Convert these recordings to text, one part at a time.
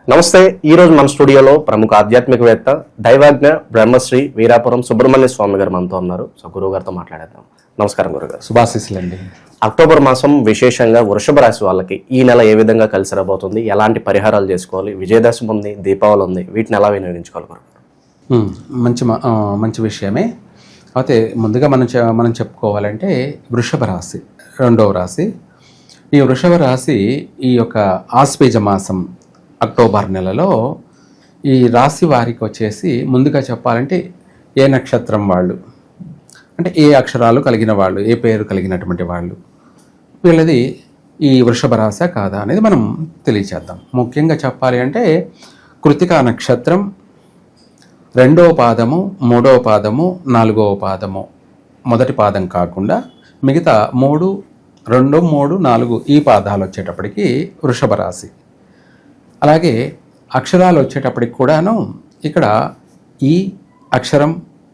నమస్తే. ఈరోజు మన స్టూడియోలో ప్రముఖ ఆధ్యాత్మికవేత్త దైవాజ్ఞ బ్రహ్మశ్రీ వీరాపురం సుబ్రహ్మణ్య స్వామి గారు మనతో ఉన్నారు. సో గురువు గారితో మాట్లాడేద్దాం. నమస్కారం గురుగారు. శుభాశీస్సులండి. అక్టోబర్ మాసం విశేషంగా వృషభ రాశి వాళ్ళకి ఈ నెల ఏ విధంగా కలిసి రాబోతుంది, ఎలాంటి పరిహారాలు చేసుకోవాలి, విజయదశమి ఉంది, దీపావళి ఉంది, వీటిని ఎలా వినియోగించుకోవాలి గురుగారు? మంచి విషయమే. అయితే ముందుగా మనం చెప్పుకోవాలంటే వృషభ రాశి రెండవ రాశి. ఈ వృషభ రాశి ఈ యొక్క ఆశ్వేజ మాసం అక్టోబర్ నెలలో ఈ రాశి వారికి వచ్చేసి ముందుగా చెప్పాలంటే ఏ నక్షత్రం వాళ్ళు, అంటే ఏ అక్షరాలు కలిగిన వాళ్ళు, ఏ పేరు కలిగినటువంటి వాళ్ళు, వీళ్ళది ఈ వృషభ రాశి కాదా అనేది మనం తెలియచేద్దాం. ముఖ్యంగా చెప్పాలి అంటే కృత్తికా నక్షత్రం రెండవ పాదము, మూడవ పాదము, నాలుగవ పాదము, మొదటి పాదం కాకుండా మిగతా 3, 2, 3, 4 ఈ పాదాలు వచ్చేటప్పటికి వృషభ రాశి. అలాగే అక్షరాలు వచ్చేటప్పటికి కూడాను ఇక్కడ ఈ అక్షరం,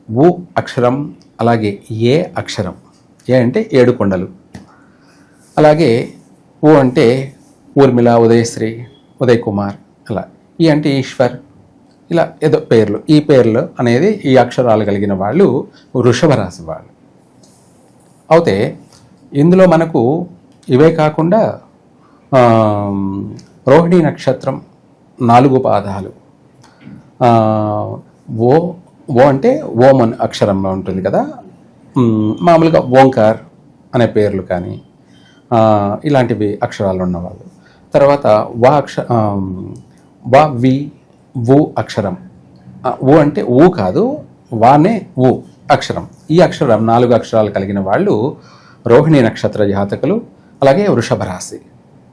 ఉ అక్షరం, అలాగే ఏ అక్షరం. ఏ అంటే 7 కొండలు. అలాగే ఉ అంటే ఊర్మిళ, ఉదయశ్రీ, ఉదయ్ కుమార్, అలా. ఈ అంటే ఈశ్వర్, ఇలా ఏదో పేర్లు. ఈ పేర్లు అనేది ఈ అక్షరాలు కలిగిన వాళ్ళు వృషభ రాశి వాళ్ళు. అయితే ఇందులో మనకు ఇవే కాకుండా రోహిణి నక్షత్రం 4 పాదాలు. ఓ అంటే ఓమన్ అక్షరంలో ఉంటుంది కదా, మామూలుగా ఓంకార్ అనే పేర్లు కానీ ఇలాంటివి అక్షరాలు ఉన్నవాళ్ళు. తర్వాత వి వు అక్షరం. ఊ అంటే ఊ కాదు, వానే ఊ అక్షరం. ఈ అక్షరం 4 అక్షరాలు కలిగిన వాళ్ళు రోహిణి నక్షత్ర జాతకులు. అలాగే వృషభ రాశి.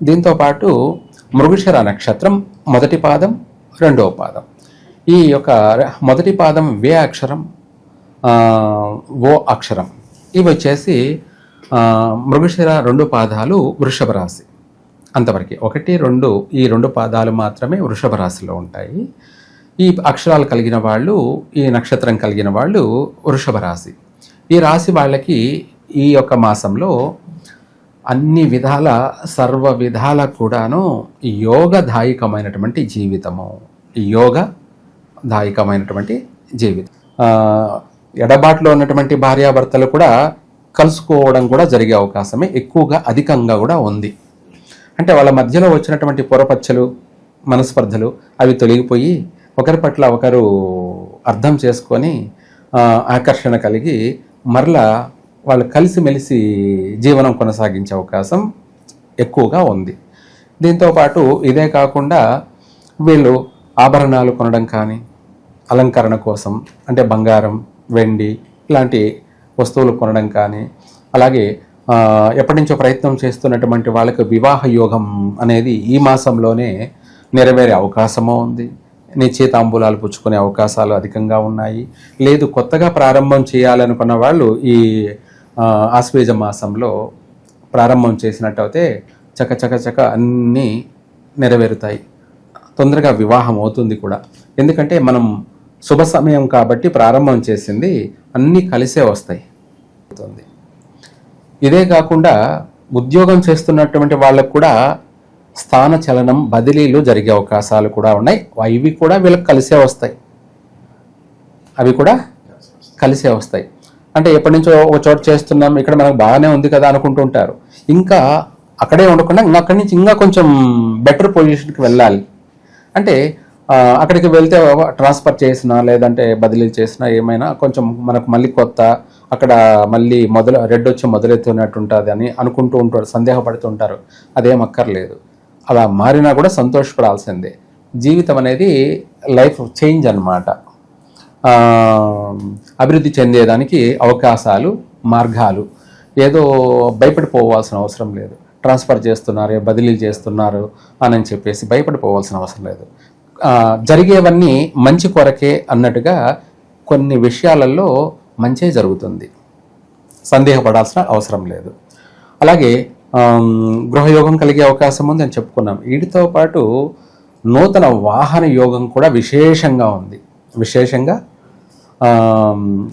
దీంతోపాటు మృగశిర నక్షత్రం మొదటి పాదం, రెండవ పాదం. ఈ యొక్క మొదటి పాదం వే అక్షరం, ఓ అక్షరం. ఇవి వచ్చేసి మృగశిర 2 పాదాలు వృషభ రాశి. అంతవరకు 1, 2 ఈ 2 పాదాలు మాత్రమే వృషభ రాశిలో ఉంటాయి. ఈ అక్షరాలు కలిగిన వాళ్ళు, ఈ నక్షత్రం కలిగిన వాళ్ళు వృషభ రాశి. ఈ రాశి వాళ్ళకి ఈ యొక్క మాసంలో అన్ని విధాల, సర్వ విధాల కూడాను యోగదాయకమైనటువంటి జీవితము, యోగదాయకమైనటువంటి జీవితం. ఎడబాటులో ఉన్నటువంటి భార్యాభర్తలు కూడా కలుసుకోవడం కూడా జరిగే అవకాశమే ఎక్కువగా, అధికంగా కూడా ఉంది. అంటే వాళ్ళ మధ్యలో వచ్చినటువంటి పొరపచ్చలు, మనస్పర్ధలు అవి తొలగిపోయి ఒకరి పట్ల ఒకరు అర్థం చేసుకొని ఆకర్షణ కలిగి మరలా వాళ్ళు కలిసిమెలిసి జీవనం కొనసాగించే అవకాశం ఎక్కువగా ఉంది. దీంతోపాటు ఇదే కాకుండా వీళ్ళు ఆభరణాలు కొనడం కానీ, అలంకరణ కోసం అంటే బంగారం, వెండి ఇలాంటి వస్తువులు కొనడం కానీ, అలాగే ఎప్పటి నుంచో ప్రయత్నం చేస్తున్నటువంటి వాళ్ళకి వివాహ యోగం అనేది ఈ మాసంలోనే నెరవేరే అవకాశము ఉంది. నిశ్చయితాంబూలాలు పుచ్చుకునే అవకాశాలు అధికంగా ఉన్నాయి. లేదు, కొత్తగా ప్రారంభం చేయాలనుకున్న వాళ్ళు ఈ ఆశ్వేజ మాసంలో ప్రారంభం చేసినట్టయితే చక అన్నీ నెరవేరుతాయి. తొందరగా వివాహం అవుతుంది కూడా. ఎందుకంటే మనం శుభ సమయం కాబట్టి ప్రారంభం చేసింది అన్నీ కలిసే వస్తాయి. ఇదే కాకుండా ఉద్యోగం చేస్తున్నటువంటి వాళ్ళకు కూడా స్థాన చలనం, బదిలీలు జరిగే అవకాశాలు కూడా ఉన్నాయి. ఇవి కూడా వీళ్ళకి కలిసే వస్తాయి. అవి కూడా కలిసే వస్తాయి. అంటే ఎప్పటి నుంచో ఒక చోట చేస్తున్నాం, ఇక్కడ మనకు బాగానే ఉంది కదా అనుకుంటూ ఉంటారు. ఇంకా అక్కడే ఉండకుండా అక్కడి నుంచి ఇంకా కొంచెం బెటర్ పొజిషన్కి వెళ్ళాలి. అంటే అక్కడికి వెళ్తే ట్రాన్స్ఫర్ చేసినా, లేదంటే బదిలీ చేసినా, ఏమైనా కొంచెం మనకు మళ్ళీ కొత్త, అక్కడ మళ్ళీ రెడ్ వచ్చి మొదలెత్తున్నట్టు ఉంటుంది అని అనుకుంటూ ఉంటారు, సందేహపడుతుంటారు. అదేం అక్కర్లేదు. అలా మారినా కూడా సంతోషపడాల్సిందే. జీవితం అనేది లైఫ్ చేంజ్ అన్నమాట. అభివృద్ధి చెందేదానికి అవకాశాలు, మార్గాలు. ఏదో భయపడిపోవాల్సిన అవసరం లేదు. ట్రాన్స్ఫర్ చేస్తున్నారు, బదిలీలు చేస్తున్నారు అని చెప్పేసి భయపడిపోవాల్సిన అవసరం లేదు. జరిగేవన్నీ మంచి కొరకే అన్నట్టుగా కొన్ని విషయాలలో మంచే జరుగుతుంది, సందేహపడాల్సిన అవసరం లేదు. అలాగే గృహయోగం కలిగే అవకాశం ఉంది అని చెప్పుకున్నాం. వీటితో పాటు నూతన వాహన యోగం కూడా విశేషంగా ఉంది. విశేషంగా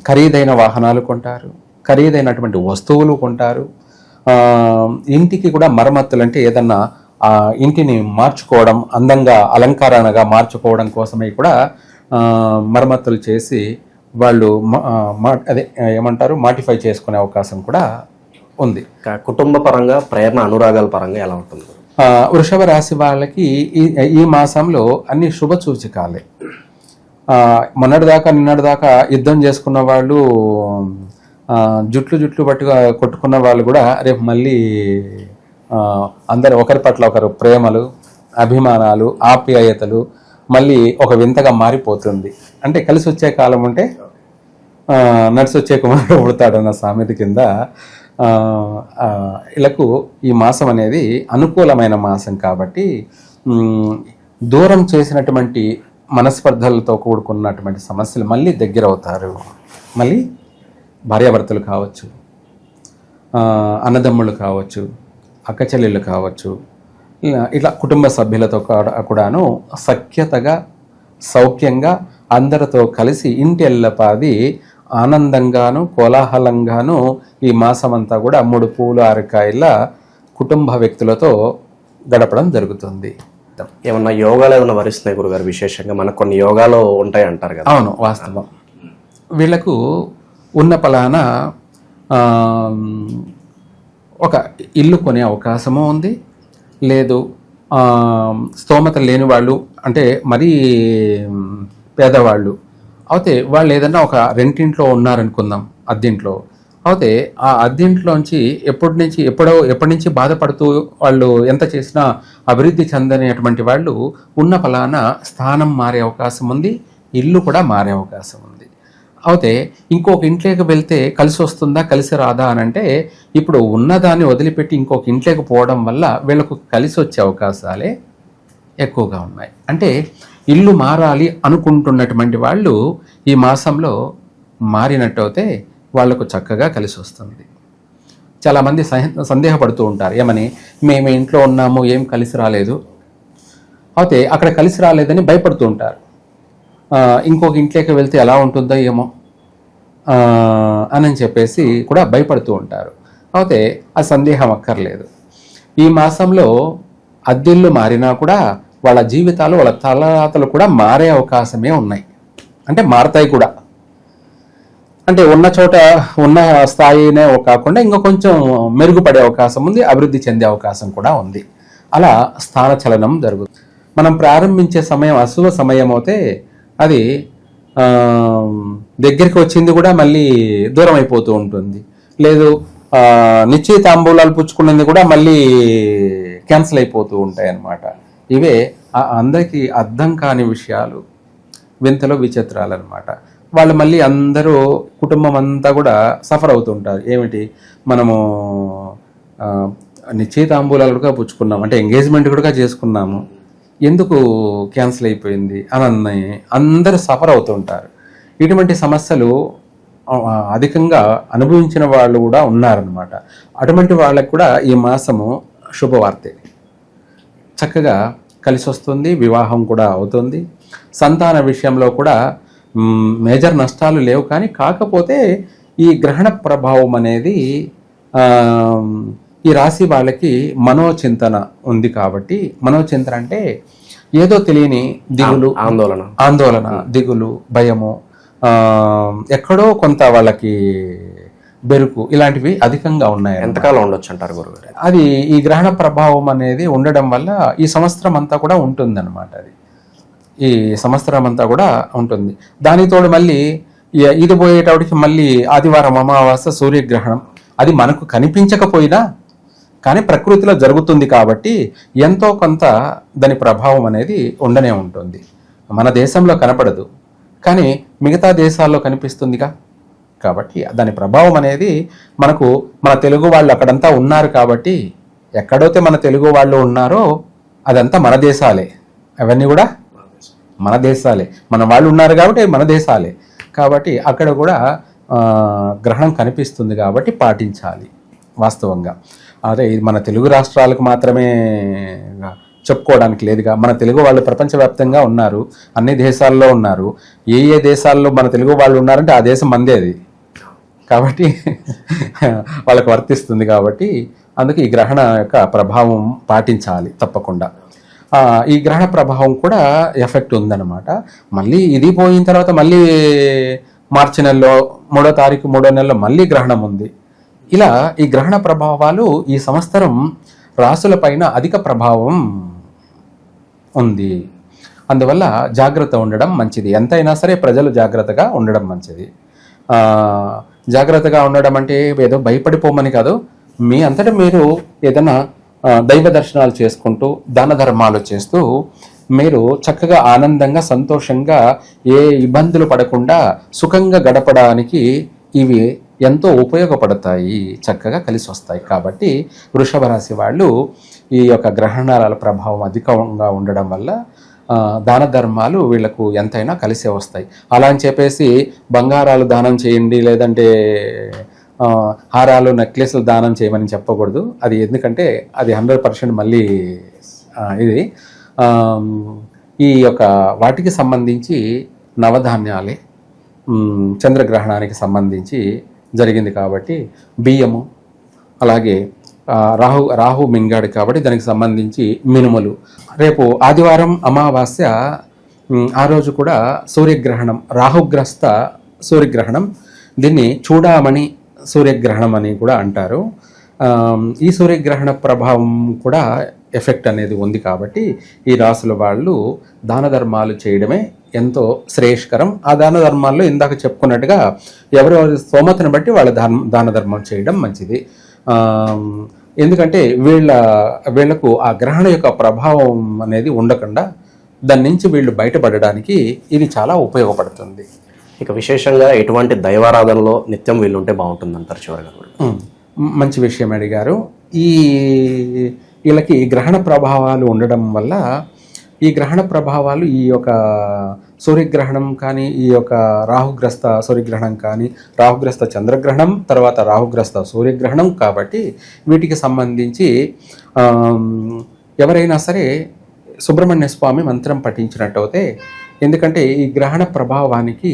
ఖరీదైన వాహనాలు కొంటారు, ఖరీదైనటువంటి వస్తువులు కొంటారు. ఇంటికి కూడా మరమ్మతులు అంటే ఏదన్నా ఆ ఇంటిని మార్చుకోవడం, అందంగా అలంకరణగా మార్చుకోవడం కోసమై కూడా మరమ్మతులు చేసి వాళ్ళు అదే ఏమంటారు మాడిఫై చేసుకునే అవకాశం కూడా ఉంది. కుటుంబ పరంగా, ప్రేమ అనురాగాల పరంగా ఎలా ఉంటుంది? వృషభ రాశి వాళ్ళకి ఈ మాసంలో అన్ని శుభ సూచకాలే. మొన్నటిదాకా నిన్నటిదాకా యుద్ధం చేసుకున్న వాళ్ళు, జుట్లు పట్టుగా కొట్టుకున్న వాళ్ళు కూడా రేపు మళ్ళీ అందరు ఒకరి పట్ల ఒకరు ప్రేమలు, అభిమానాలు, ఆప్యాయతలు మళ్ళీ ఒక వింతగా మారిపోతుంది. అంటే కలిసి వచ్చే కాలం ఉంటే నడిచి వచ్చే కుమారుడు పుడతాడన్న సామెత కింద ఇలాకు ఈ మాసం అనేది అనుకూలమైన మాసం కాబట్టి దూరం చేసినటువంటి మనస్పర్ధలతో కూడుకున్నటువంటి సమస్యలు మళ్ళీ దగ్గర అవుతారు. మళ్ళీ భార్యాభర్తలు కావచ్చు, అన్నదమ్ముళ్ళు కావచ్చు, అక్కచెల్లెళ్ళు కావచ్చు, ఇట్లా కుటుంబ సభ్యులతో కూడాను సఖ్యతగా సౌఖ్యంగా అందరితో కలిసి ఇంటి ఎల్లపాది ఆనందంగాను కోలాహలంగాను ఈ మాసమంతా కూడా 3 పూలు 6 కాయల కుటుంబ వ్యక్తులతో గడపడం జరుగుతుంది. ఏమన్నా యోగాలు ఏమైనా వరిస్తున్నాయి గురుగారు? విశేషంగా మనకు కొన్ని యోగాలు ఉంటాయి అంటారు కదా. అవును, వాస్తవం. వీళ్ళకు ఉన్న పలానా ఒక ఇల్లు కొనే అవకాశము ఉంది. లేదు స్తోమత లేని వాళ్ళు, అంటే మరీ పేదవాళ్ళు అయితే వాళ్ళు ఏదన్నా ఒక రెంటింట్లో ఉన్నారనుకుందాం, అద్దెంట్లో. అయితే ఆ అద్దెంట్లోంచి ఎప్పటి నుంచి బాధపడుతూ వాళ్ళు ఎంత చేసినా అభివృద్ధి చెందనేటువంటి వాళ్ళు ఉన్న పలానా స్థానం మారే అవకాశం ఉంది, ఇల్లు కూడా మారే అవకాశం ఉంది. అయితే ఇంకొక ఇంట్లోకి వెళ్తే కలిసి వస్తుందా కలిసి రాదా అని అంటే, ఇప్పుడు ఉన్నదాన్ని వదిలిపెట్టి ఇంకొక ఇంట్లోకి పోవడం వల్ల వీళ్ళకు కలిసి వచ్చే అవకాశాలే ఎక్కువగా ఉన్నాయి. అంటే ఇల్లు మారాలి అనుకుంటున్నటువంటి వాళ్ళు ఈ మాసంలో మారినట్టయితే వాళ్లకు చక్కగా కలిసి వస్తుంది. చాలామంది సందేహపడుతూ ఉంటారు, ఏమని, మేము ఇంట్లో ఉన్నాము ఏం కలిసి రాలేదు, అయితే అక్కడ కలిసి రాలేదని భయపడుతూ ఉంటారు. ఇంకొక ఇంట్లోకి వెళ్తే ఎలా ఉంటుందో ఏమో అని చెప్పేసి కూడా భయపడుతూ ఉంటారు. అయితే ఆ సందేహం అక్కర్లేదు. ఈ మాసంలో అద్దెళ్ళు మారినా కూడా వాళ్ళ జీవితాలు, వాళ్ళ తలరాతలు కూడా మారే అవకాశమే ఉన్నాయి. అంటే మారతాయి కూడా. అంటే ఉన్న చోట ఉన్న స్థాయినే కాకుండా ఇంకా కొంచెం మెరుగుపడే అవకాశం ఉంది, అభివృద్ధి చెందే అవకాశం కూడా ఉంది. అలా స్థాన చలనం జరుగుతుంది. మనం ప్రారంభించే సమయం అశుభ సమయం అయితే అది దగ్గరికి వచ్చింది కూడా మళ్ళీ దూరం అయిపోతూ ఉంటుంది. లేదు నిశ్చయితాంబూలాలు పుచ్చుకున్నది కూడా మళ్ళీ క్యాన్సిల్ అయిపోతూ ఉంటాయి అన్నమాట. ఇవే అందరికీ అర్థం కాని విషయాలు, వింతలో విచిత్రాలు అనమాట. వాళ్ళు మళ్ళీ అందరూ కుటుంబం అంతా కూడా సఫర్ అవుతుంటారు. ఏమిటి, మనము నిశ్చయితాంబూలాలు కూడా పుచ్చుకున్నాము, అంటే ఎంగేజ్మెంట్ కూడా చేసుకున్నాము, ఎందుకు క్యాన్సిల్ అయిపోయింది అని అందరూ సఫర్ అవుతుంటారు. ఇటువంటి సమస్యలు అధికంగా అనుభవించిన వాళ్ళు కూడా ఉన్నారనమాట. అటువంటి వాళ్ళకు కూడా ఈ మాసము శుభవార్తే. చక్కగా కలిసి వస్తుంది, వివాహం కూడా అవుతుంది. సంతాన విషయంలో కూడా మేజర్ నష్టాలు లేవు. కానీ కాకపోతే ఈ గ్రహణ ప్రభావం అనేది ఈ రాశి వాళ్ళకి మనోచింతన ఉంది కాబట్టి, మనోచింతన అంటే ఏదో తెలియని దిగులు, ఆందోళన, దిగులు, భయము, ఎక్కడో కొంత వాళ్ళకి బెరుకు, ఇలాంటివి అధికంగా ఉన్నాయి. ఎంతకాలం ఉండొచ్చు అంటారు గురుగారు? అది ఈ గ్రహణ ప్రభావం అనేది ఉండడం వల్ల ఈ సంవత్సరం అంతా కూడా ఉంటుంది అనమాట. అది ఈ సంవత్సరం అంతా కూడా ఉంటుంది. దానితోడు మళ్ళీ ఇది పోయేటప్పటికి మళ్ళీ ఆదివారం అమావాస్య సూర్యగ్రహణం, అది మనకు కనిపించకపోయినా కానీ ప్రకృతిలో జరుగుతుంది కాబట్టి ఎంతో కొంత దాని ప్రభావం అనేది ఉండనే ఉంటుంది. మన దేశంలో కనపడదు కానీ మిగతా దేశాల్లో కనిపిస్తుందిగా. కాబట్టి దాని ప్రభావం అనేది మనకు, మన తెలుగు వాళ్ళు అక్కడంతా ఉన్నారు కాబట్టి, ఎక్కడైతే మన తెలుగు వాళ్ళు ఉన్నారో అదంతా మన దేశాలే, అవన్నీ కూడా మన దేశాలే, మన వాళ్ళు ఉన్నారు కాబట్టి మన దేశాలే. కాబట్టి అక్కడ కూడా గ్రహణం కనిపిస్తుంది కాబట్టి పాటించాలి వాస్తవంగా. అదే ఇది మన తెలుగు రాష్ట్రాలకు మాత్రమే చెప్పుకోవడానికి లేదుగా. మన తెలుగు వాళ్ళు ప్రపంచవ్యాప్తంగా ఉన్నారు, అన్ని దేశాల్లో ఉన్నారు. ఏ ఏ దేశాల్లో మన తెలుగు వాళ్ళు ఉన్నారంటే ఆ దేశం మందే అది కాబట్టి వాళ్ళకు వర్తిస్తుంది. కాబట్టి అందుకే ఈ గ్రహణ యొక్క ప్రభావం పాటించాలి తప్పకుండా. ఈ గ్రహణ ప్రభావం కూడా ఎఫెక్ట్ ఉందన్నమాట. మళ్ళీ ఇది పోయిన తర్వాత మళ్ళీ మార్చి నెలలో 3వ తారీఖు 3వ నెలలో మళ్ళీ గ్రహణం ఉంది. ఇలా ఈ గ్రహణ ప్రభావాలు ఈ సంవత్సరం రాసులపైన అధిక ప్రభావం ఉంది. అందువల్ల జాగ్రత్త ఉండడం మంచిది. ఎంతైనా సరే ప్రజలు జాగ్రత్తగా ఉండడం మంచిది. జాగ్రత్తగా ఉండడం అంటే ఏదో భయపడిపోమని కాదు, మీ అంతటా మీరు ఏదైనా దైవ దర్శనాలు చేసుకుంటూ దాన ధర్మాలు చేస్తూ మీరు చక్కగా ఆనందంగా సంతోషంగా ఏ ఇబ్బందులు పడకుండా సుఖంగా గడపడానికి ఇవి ఎంతో ఉపయోగపడతాయి, చక్కగా కలిసి వస్తాయి. కాబట్టి వృషభ రాశి వాళ్ళు ఈ యొక్క గ్రహణాల ప్రభావం అధికంగా ఉండడం వల్ల దాన ధర్మాలు వీళ్ళకు ఎంతైనా కలిసే వస్తాయి. అలా అని చెప్పేసి బంగారాలు దానం చేయండి, లేదంటే హారాలు నెక్లెస్లు దానం చేయమని చెప్పకూడదు. అది ఎందుకంటే అది 100% మళ్ళీ ఇది ఈ యొక్క వాటికి సంబంధించి నవధాన్యాలే చంద్రగ్రహణానికి సంబంధించి జరిగింది కాబట్టి బియ్యము, అలాగే రాహు మింగాడు కాబట్టి దానికి సంబంధించి మినుములు. రేపు ఆదివారం అమావాస్య, ఆ రోజు కూడా సూర్యగ్రహణం, రాహుగ్రస్త సూర్యగ్రహణం. దీన్ని చూడామణి సూర్యగ్రహణం అని కూడా అంటారు. ఈ సూర్యగ్రహణ ప్రభావం కూడా ఎఫెక్ట్ అనేది ఉంది కాబట్టి ఈ రాసుల వాళ్ళు దాన ధర్మాలు చేయడమే ఎంతో శ్రేయస్కరం. ఆ దాన ధర్మాల్లో ఇందాక చెప్పుకున్నట్టుగా ఎవరెవరి స్తోమతను బట్టి వాళ్ళ దాన ధర్మం చేయడం మంచిది. ఎందుకంటే వీళ్లకు ఆ గ్రహణ యొక్క ప్రభావం అనేది ఉండకుండా దాని నుంచి వీళ్ళు బయటపడడానికి ఇది చాలా ఉపయోగపడుతుంది. ఇక విశేషంగా ఎటువంటి దైవారాధనలో నిత్యం వీళ్ళుంటే బాగుంటుందంటారు చివరిగా? మంచి విషయం అడిగారు. వీళ్ళకి గ్రహణ ప్రభావాలు ఉండడం వల్ల ఈ గ్రహణ ప్రభావాలు ఈ యొక్క సూర్యగ్రహణం కానీ, ఈ యొక్క రాహుగ్రస్త సూర్యగ్రహణం కానీ, రాహుగ్రస్త చంద్రగ్రహణం, తర్వాత రాహుగ్రస్త సూర్యగ్రహణం కాబట్టి వీటికి సంబంధించి ఎవరైనా సరే సుబ్రహ్మణ్య స్వామి మంత్రం పఠించినట్టయితే, ఎందుకంటే ఈ గ్రహణ ప్రభావానికి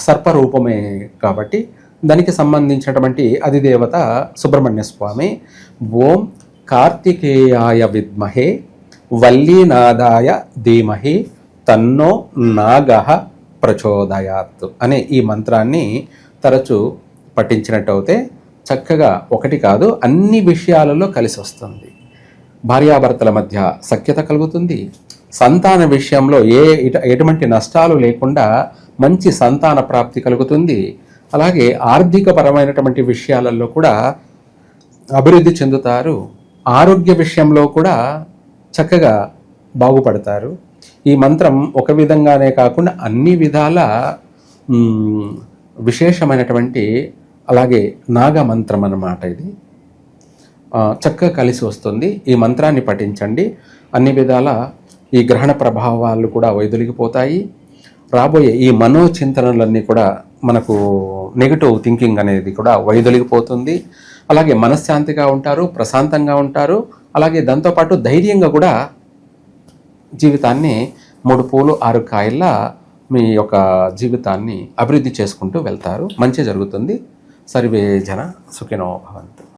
సర్పరూపమే కాబట్టి దానికి సంబంధించినటువంటి అధిదేవత సుబ్రహ్మణ్య స్వామి. ఓం కార్తికేయాయ విద్మహే వల్లీనాదాయ ధీమహి తన్నో నాగః ప్రచోదయాత్ అనే ఈ మంత్రాన్ని తరచూ పఠించినట్టయితే చక్కగా ఒకటి కాదు అన్ని విషయాలలో కలిసి వస్తుంది. భార్యాభర్తల మధ్య సఖ్యత కలుగుతుంది. సంతాన విషయంలో ఎటువంటి నష్టాలు లేకుండా మంచి సంతాన ప్రాప్తి కలుగుతుంది. అలాగే ఆర్థికపరమైనటువంటి విషయాలలో కూడా అభివృద్ధి చెందుతారు. ఆరోగ్య విషయంలో కూడా చక్కగా బాగుపడతారు. ఈ మంత్రం ఒక విధంగానే కాకుండా అన్ని విధాల విశేషమైనటువంటి, అలాగే నాగ మంత్రం అన్నమాట. ఇది చక్కగా కలిసి వస్తుంది. ఈ మంత్రాన్ని పఠించండి. అన్ని విధాల ఈ గ్రహణ ప్రభావాలు కూడా వైదొలిగిపోతాయి. రాబోయే ఈ మనోచింతనలన్నీ కూడా మనకు నెగిటివ్ థింకింగ్ అనేది కూడా వైదొలిగిపోతుంది. అలాగే మనశ్శాంతిగా ఉంటారు, ప్రశాంతంగా ఉంటారు. అలాగే దాంతోపాటు ధైర్యంగా కూడా జీవితాన్ని 3 పూలు 6 కాయల్లా మీ యొక్క జీవితాన్ని అభివృద్ధి చేసుకుంటూ వెళ్తారు. మంచి జరుగుతుంది. సర్వే జన సుఖినో భవంతు.